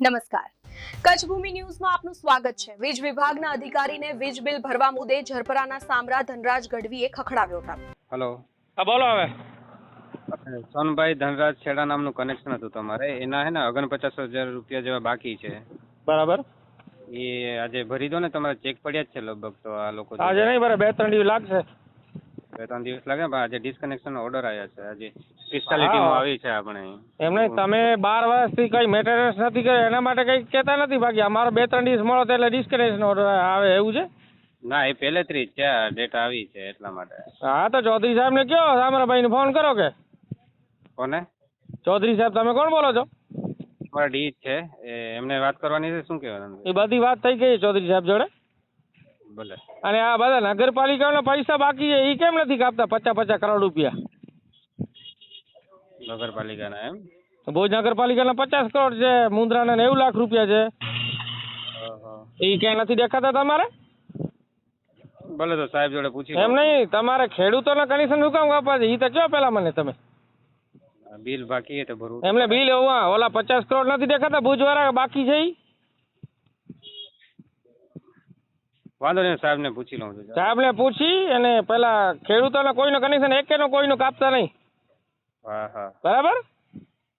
નમસ્કાર, કચ્છ ભૂમિ ન્યૂઝમાં આપનું સ્વાગત છે। વીજ વિભાગના અધિકારીને વીજ બિલ ભરવા મુદ્દે ઝરપરાના સામરા ધનરાજ ગઢવીએ ખખડાવ્યો હતો। હેલો, હા બોલો હવે। સોનભાઈ ધનરાજ છેડા નામનું કનેક્શન હતું તમારે, એના હે ને 49,000 રૂપિયા જેવા બાકી છે। બરાબર, એ આજે ભરી દો ને, તમારે ચેક પડ્યા જ છે લગભગ। તો આ લોકો આજે નહીં ભરે, 2-3 દિવસ લાગશે। 2-3 દિવસ લાગે, પણ આજે ડિસ્કનેક્શન ઓર્ડર આવ્યા છે। આજે 45 ટીમો આવી છે આપણે। એમ નહીં, તમે 12 વર્ષથી કઈ મેન્ટેનન્સ નથી કર્યો એના માટે કઈ કહેતા નથી, બાકી અમારો 2-3 દિવસ મળો તો એટલે ડિસ્કનેક્શન ઓર્ડર આવે એવું છે? ના, એ પહેલેથી જ છે, ડેટ આવી છે એટલા માટે। હા તો ચૌધરી સાહેબને કહો, સામરાભાઈને ફોન કરો કે। કોને? ચૌધરી સાહેબ તમે કોણ બોલો છો? તમારા ડી છે, એમને વાત કરવાની છે, શું કહેવાનું? એ બધી વાત થઈ ગઈ ચૌધરી સાહેબ જોડે। ભલે। અને આ બધા નગરપાલિકાના પૈસા બાકી છે એ કેમ નથી કાપતા 50-50 કરોડ રૂપિયા? નગરપાલિકાના એમ? ભુજ નગરપાલિકાના 50 કરોડ છે, મુન્દ્રાના 90 લાખ રૂપિયા છે, એ ક્યાંય નથી દેખાતા તમારે? ભલે, તો સાહેબ જોડે પૂછી એમ નહીં, તમારે ખેડૂતોના કનેક્શન શું કામ કાપવા છે એ તો કહો પેલા મને તમે। બિલ બાકી છે તો ભરવું। એમને બિલ ઓલા 50 કરોડ નથી દેખાતા ભુજવાળા બાકી છે ઈ? વાંધો નહીં, સાહેબને પૂછી લઉં છું। સાહેબને પૂછી અને પેલા ખેડૂતોના કોઈનો કનેક્શન એકેનો કોઈનો કાપતા નહીં, હા હા, બરાબર?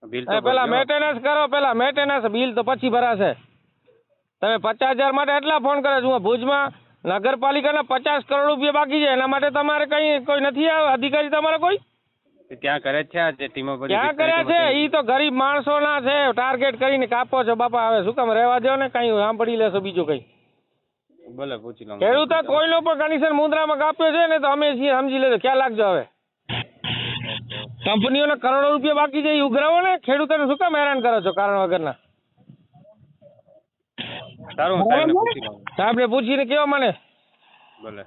બિલ અને તો પેલા ભરજો। મેન્ટેનન્સ કરો, પેલા મેન્ટેનન્સ, બિલ તો પછી ભરાશે। તમે 50,000 માટે એટલા ફોન કરે છે, ભુજમાં નગરપાલિકાના 50 કરોડ રૂપિયા બાકી છે, એના માટે તમારે કઈ કોઈ નથી અધિકારી તમારે કોઈ? ત્યાં કરે જ છે આ જે ટીમો બધી ક્યાં કર્યા છે? ઈ તો ગરીબ માણસોના છે, ટાર્ગેટ કરીને કાપો છો બાપા। હવે શું કામ રહેવા દો ને, કઈ સાંભળી લેશો બીજું કઈ? ભલે, પૂછી લઉં। ખેડૂતો કોઈનો પણ કનેક્શન મુન્દ્રામાં કાપ્યો છે ને તો અમે છીએ, સમજી લેજો, ખ્યાલ રાખજો હવે। કંપનીઓના કરોડો રૂપિયા બાકી છે એ ઉઘરાવો ને, ખેડૂતોને શું કામ હેરાન કરો છો કારણ વગરના? સારું, હું સાહેબને પૂછી લઉં। સાહેબને પૂછીને કહો મને। ભલે।